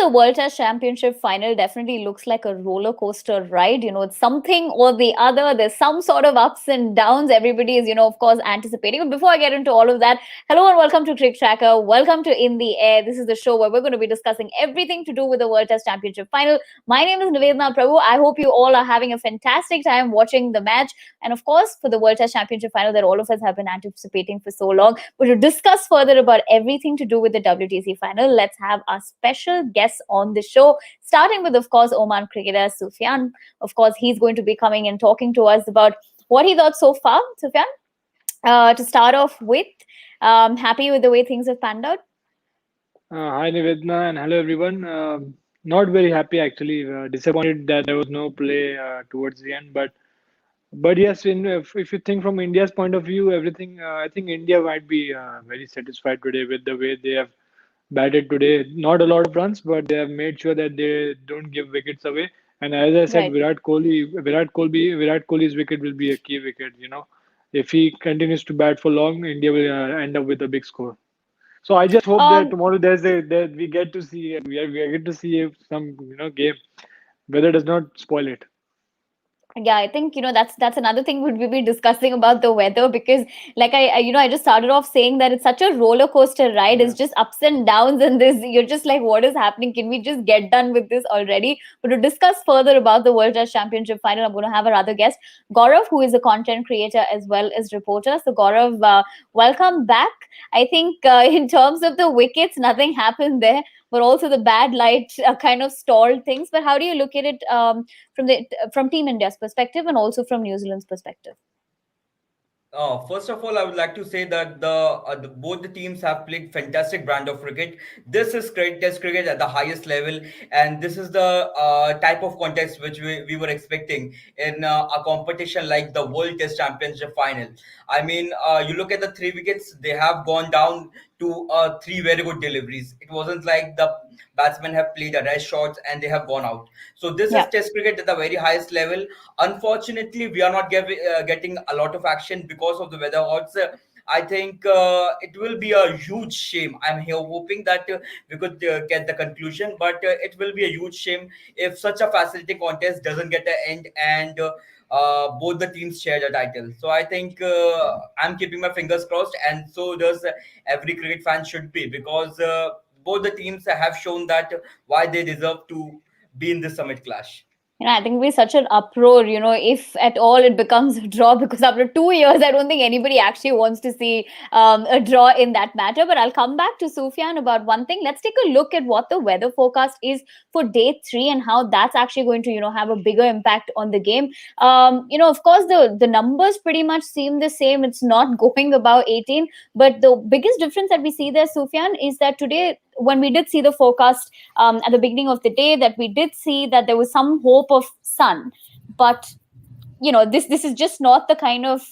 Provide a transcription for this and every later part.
the World Test Championship final definitely looks like a roller coaster ride. It's something or the other. There's some sort of ups and downs. Everybody is, of course, anticipating. But before I get into all of that, hello and welcome to CricTracker. Welcome to In the Air. This is the show where we're going to be discussing everything to do with the World Test Championship final. My name is Nivedna Prabhu. I hope you all are having a fantastic time watching the match. And of course, for the World Test Championship final that all of us have been anticipating for so long. But to discuss further about everything to do with the WTC final, let's have our special guests on the show, starting with, of course, Oman cricketer Sufyan. Of course, he's going to be coming and talking to us about what he thought so far. Sufyan, to start off with, happy with the way things have panned out? Hi Nivedna and hello everyone. Not very happy actually. Disappointed that there was no play towards the end, but yes, if you think from India's point of view, everything I think India might be very satisfied today with the way they have batted today. Not a lot of runs, but they have made sure that they don't give wickets away. And as I said, Right. Virat Kohli's wicket will be a key wicket. If he continues to bat for long, India will end up with a big score. So I just hope that Um, tomorrow that we get to see we get to see some game. Weather does not spoil it. Yeah, I think that's another thing would we be discussing about the weather, because like I just started off saying that it's such a roller coaster ride. It's Yeah. just ups and downs, and this you're just like, what is happening? Can we just get done with this already? But to discuss further about the World Test Championship final, I'm going to have our other guest, Gaurav, who is a content creator as well as reporter. So Gaurav, welcome back. I think in terms of the wickets, nothing happened there, but also the bad light kind of stalled things. But how do you look at it? From Team India's perspective and also from New Zealand's perspective? First of all, I would like to say that both the teams have played fantastic brand of cricket. This is great test cricket at the highest level, and this is the type of contest which we were expecting in a competition like the World Test Championship final. I mean, you look at the three wickets; they have gone down to three very good deliveries. It wasn't like the batsmen have played a rest shots and they have gone out. So this is Yeah. test cricket at the very highest level. Unfortunately, we are not getting a lot of action because of the weather odds. I think it will be a huge shame. I'm here hoping that we could get the conclusion, but it will be a huge shame if such a fascinating contest doesn't get an end and both the teams share the title. So I think I'm keeping my fingers crossed, and so does every cricket fan should be, because both the teams have shown that why they deserve to be in the summit clash. I think we're such an uproar, if at all it becomes a draw, because after 2 years, I don't think anybody actually wants to see a draw in that matter. But I'll come back to Sufyan about one thing. Let's take a look at what the weather forecast is for day three and how that's actually going to, have a bigger impact on the game. Of course, the numbers pretty much seem the same. It's not going above 18. But the biggest difference that we see there, Sufyan, is that today, when we did see the forecast at the beginning of the day, that we did see that there was some hope of sun, but this is just not the kind of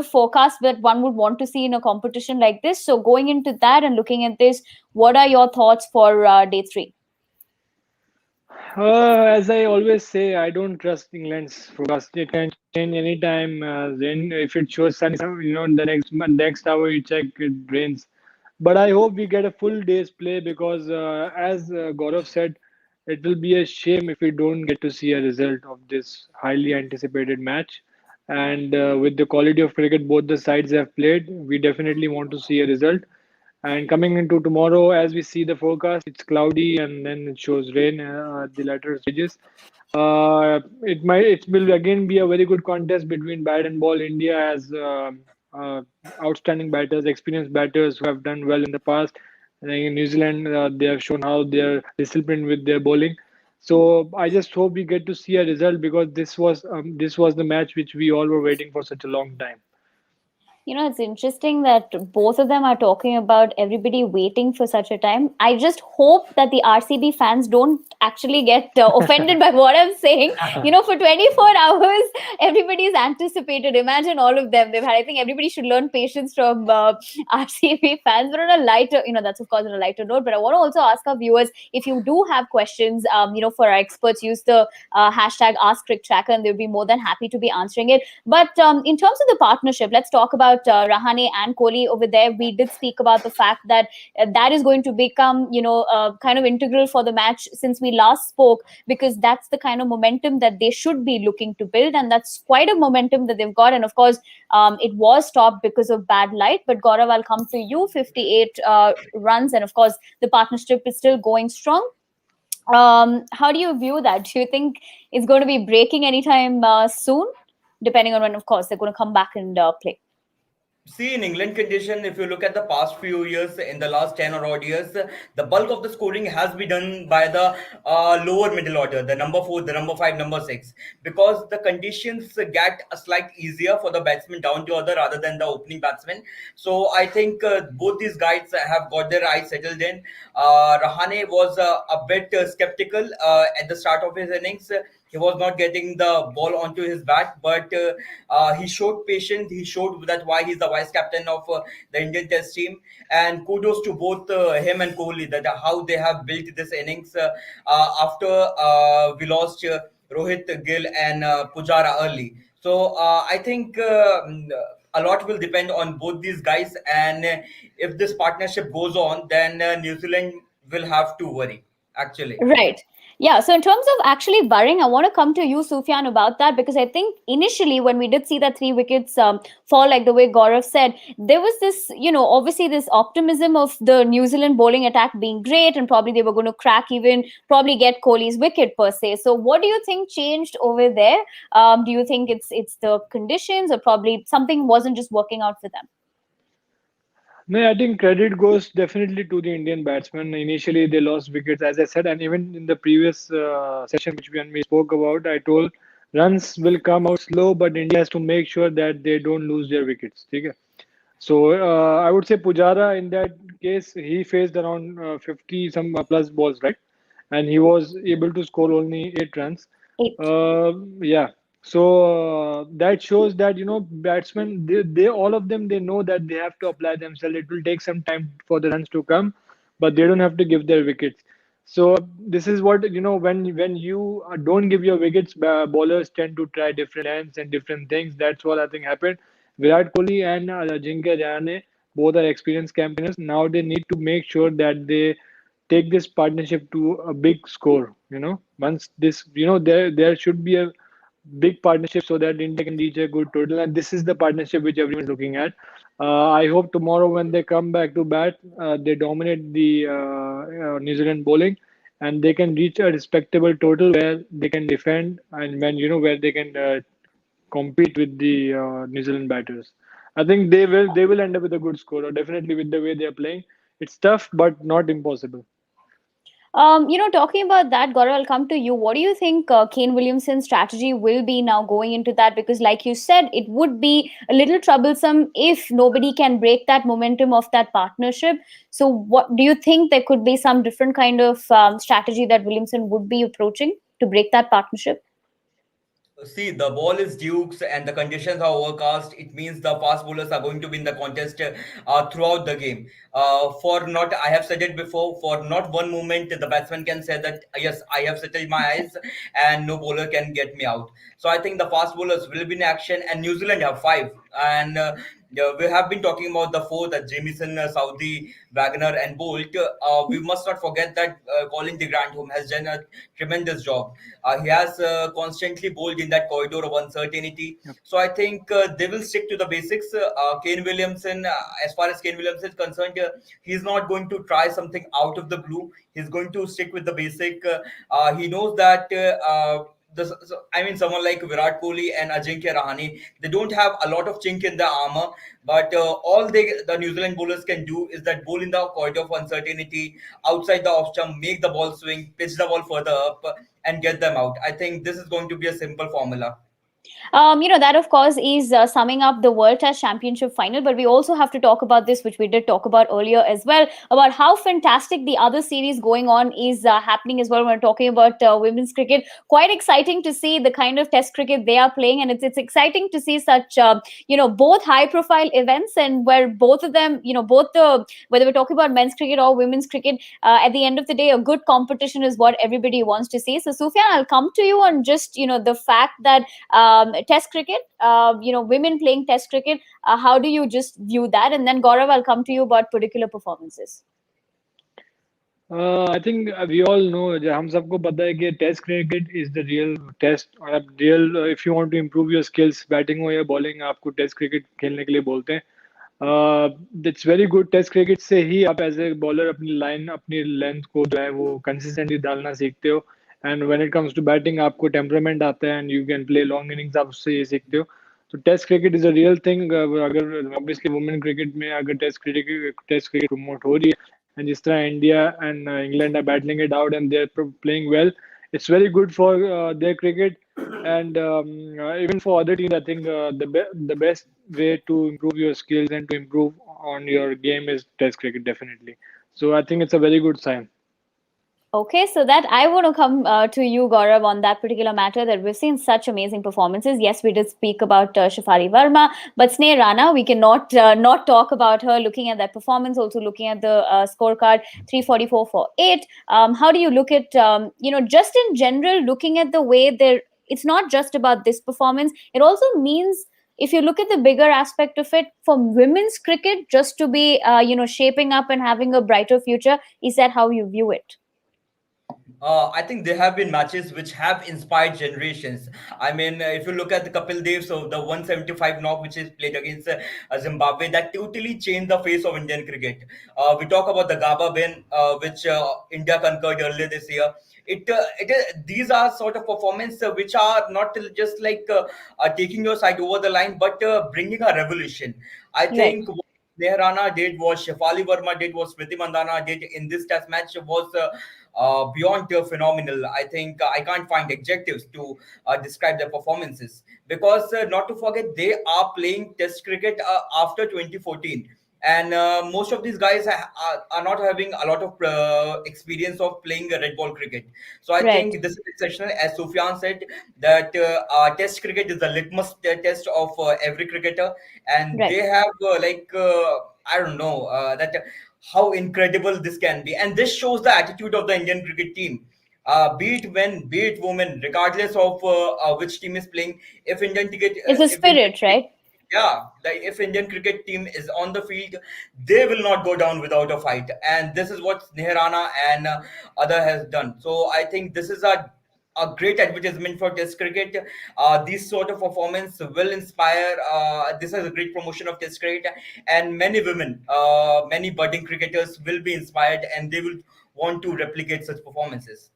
forecast that one would want to see in a competition like this. So going into that and looking at this, what are your thoughts for day three? As I always say, I don't trust England's forecast. It can change anytime. Then if it shows sunny, the next hour you check it rains. But I hope we get a full day's play because, as Gaurav said, it will be a shame if we don't get to see a result of this highly anticipated match. And with the quality of cricket both the sides have played, we definitely want to see a result. And coming into tomorrow, as we see the forecast, it's cloudy and then it shows rain at the latter stages. It will again be a very good contest between bat and ball. India has uh, outstanding batters, experienced batters who have done well in the past. I think in New Zealand, they have shown how they are disciplined with their bowling. So I just hope we get to see a result because this was the match which we all were waiting for such a long time. It's interesting that both of them are talking about everybody waiting for such a time. I just hope that the RCB fans don't actually get offended by what I'm saying. For 24 hours, everybody's anticipated. Imagine all of them. They've had. I think everybody should learn patience from RCB fans. But on a lighter, that's of course on a lighter note. But I want to also ask our viewers, if you do have questions, for our experts, use the hashtag #AskCricTracker, and they'll be more than happy to be answering it. But in terms of the partnership, let's talk about Rahane and Kohli over there. We did speak about the fact that that is going to become, kind of integral for the match since we last spoke, because that's the kind of momentum that they should be looking to build, and that's quite a momentum that they've got. And of course, it was stopped because of bad light. But Gaurav, I'll come to you. 58 runs, and of course, the partnership is still going strong. How do you view that? Do you think it's going to be breaking anytime soon, depending on when, of course, they're going to come back and play? See, in England condition, if you look at the past few years, in the last 10 or odd years, the bulk of the scoring has been done by the lower middle order, the number 4, the number 5, number 6, because the conditions get a slight easier for the batsman down to order rather than the opening batsman. So I think both these guys have got their eyes settled in. Rahane was a bit skeptical at the start of his innings. He was not getting the ball onto his bat, but he showed patience. He showed that why he's the vice captain of the Indian Test team. And kudos to both him and Kohli, that how they have built this innings after we lost Rohit, Gill, and Pujara early. So I think a lot will depend on both these guys, and if this partnership goes on, then New Zealand will have to worry. Actually. Right. Yeah. So, in terms of actually worrying, I want to come to you, Sufyan, about that, because I think initially when we did see that 3 wickets fall, like the way Gaurav said, there was this, obviously this optimism of the New Zealand bowling attack being great, and probably they were going to crack, even probably get Kohli's wicket per se. So, what do you think changed over there? Do you think it's the conditions, or probably something wasn't just working out for them? No, I think credit goes definitely to the Indian batsmen. Initially, they lost wickets, as I said, and even in the previous session, which when we spoke about, I told runs will come out slow, but India has to make sure that they don't lose their wickets. Okay? So I would say Pujara in that case, he faced around 50 some plus balls, right? And he was able to score only 8 runs. Eight. Yeah. So that shows that batsmen, they all of them, they know that they have to apply themselves. It will take some time for the runs to come, but they don't have to give their wickets. So this is what when you don't give your wickets, bowlers tend to try different ends and different things. That's what I think happened. Virat Kohli and Ajinkya Rahane both are experienced campaigners. Now they need to make sure that they take this partnership to a big score. Once this, there should be a big partnership so that India can reach a good total. And this is the partnership which everyone is looking at. I hope tomorrow when they come back to bat, they dominate the New Zealand bowling, and they can reach a respectable total where they can defend, and where they can compete with the New Zealand batters. I think they will end up with a good score, or definitely with the way they are playing. It's tough, but not impossible. Talking about that, Gaurav, I'll come to you. What do you think Kane Williamson's strategy will be now going into that? Because, like you said, it would be a little troublesome if nobody can break that momentum of that partnership. So, what do you think there could be some different kind of strategy that Williamson would be approaching to break that partnership? See, the ball is Dukes and the conditions are overcast. It means the fast bowlers are going to be in the contest throughout the game. I have said it before, for not one moment the batsman can say that, yes, I have settled my eyes and no bowler can get me out. So I think the fast bowlers will be in action, and New Zealand have five. And yeah, we have been talking about the four, that Jamieson, Saudi, Wagner, and Bolt. We must not forget that Colin de Grandhomme has done a tremendous job. He has constantly bowled in that corridor of uncertainty. So I think they will stick to the basics. Kane Williamson, as far as Kane Williamson is concerned, he's not going to try something out of the blue. He's going to stick with the basic. He knows that. I mean, someone like Virat Kohli and Ajinkya Rahane, they don't have a lot of chink in their armor, but the New Zealand bowlers can do is that bowl in the corridor of uncertainty, outside the off stump, make the ball swing, pitch the ball further up, and get them out. I think this is going to be a simple formula. That of course is summing up the World Test Championship final, but we also have to talk about this, which we did talk about earlier as well, about how fantastic the other series going on is happening as well. When we're talking about women's cricket, quite exciting to see the kind of Test cricket they are playing, and it's exciting to see such both high profile events, and where both of them, both the whether we're talking about men's cricket or women's cricket, at the end of the day, a good competition is what everybody wants to see. So, Sufyan, I'll come to you on just the fact that Test cricket, women playing Test cricket. How do you just view that? And then Gaurav, I'll come to you about particular performances. I think we all know, हम सबको पता है कि test cricket is the real test, और आप real if you want to improve your skills batting हो या bowling, आपको टेस्ट क्रिकेट खेलने के लिए बोलते हैं. It's very good. Test cricket से ही आप एज ए बॉलर अपनी लाइन, अपनी लेंथ को जो है वो कंसिस्टेंटली डालना सीखते हो. And when it comes to batting आपको टेम्परामेंट आता है and you can play long innings, आप उससे ये सीखते हो. तो test cricket is a real thing. अगर ऑब्वियसली वुमेन क्रिकेट में अगर टेस्ट क्रिकेट प्रमोट हो रही है, and जिस तरह India and England are battling it out and they're playing well, it's very good for their cricket. And even for other teams, I think the best way to improve your skills and to improve on your game is Test cricket, definitely. So I think it's a very good sign. Okay, so that I want to come to you, Gaurav, on that particular matter, that we've seen such amazing performances. Yes, we did speak about Shafali Verma, but Sneh Rana, we cannot not talk about her. Looking at that performance, also looking at the scorecard, 344 for 8. How do you look at just in general, looking at the way they're? It's not just about this performance. It also means, if you look at the bigger aspect of it, for women's cricket, just to be shaping up and having a brighter future. Is that how you view it? I think there have been matches which have inspired generations. I mean, if you look at the Kapil Dev, so the 175 knock which is played against Zimbabwe, that totally changed the face of Indian cricket. We talk about the Gaba win, which India conquered earlier this year. These are sort of performances which are not just like taking your side over the line, but bringing a revolution. I Right. think what Nehrana did, what Shefali Verma did, what Smriti Mandana did in this test match was beyond phenomenal. I think I can't find adjectives to describe their performances, because not to forget, they are playing Test cricket after 2014. And most of these guys are not having a lot of experience of playing red ball cricket. So I Right. think this is exceptional. As Sufyan said, that Test cricket is the litmus test of every cricketer, and Right. they have I don't know that how incredible this can be, and this shows the attitude of the Indian cricket team. Be it men, be it women, regardless of which team is playing. If Indian cricket, It's a if Indian spirit, cricket, right? yeah, like if Indian cricket team is on the field, they will not go down without a fight, and this is what Nehrana and other has done. So I think this is a great advertisement for Test cricket. These sort of performance will inspire. This is a great promotion of Test cricket, and many women, many budding cricketers will be inspired, and they will want to replicate such performances.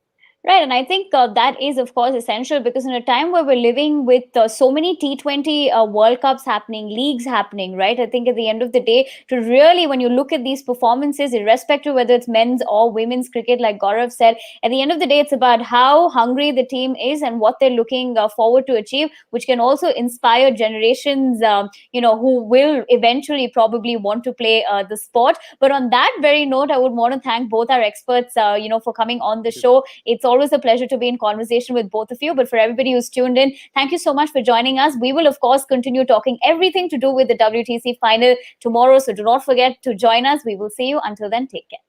Right, and I think that is, of course, essential, because in a time where we're living with so many T20 World Cups happening, leagues happening, right? I think at the end of the day, to really, when you look at these performances, irrespective whether it's men's or women's cricket, like Gaurav said, at the end of the day, it's about how hungry the team is and what they're looking forward to achieve, which can also inspire generations, who will eventually probably want to play the sport. But on that very note, I would want to thank both our experts, for coming on the show. It's always a pleasure to be in conversation with both of you. But for everybody who's tuned in, thank you so much for joining us. We will, of course, continue talking everything to do with the WTC final tomorrow. So do not forget to join us. We will see you. Until then, take care.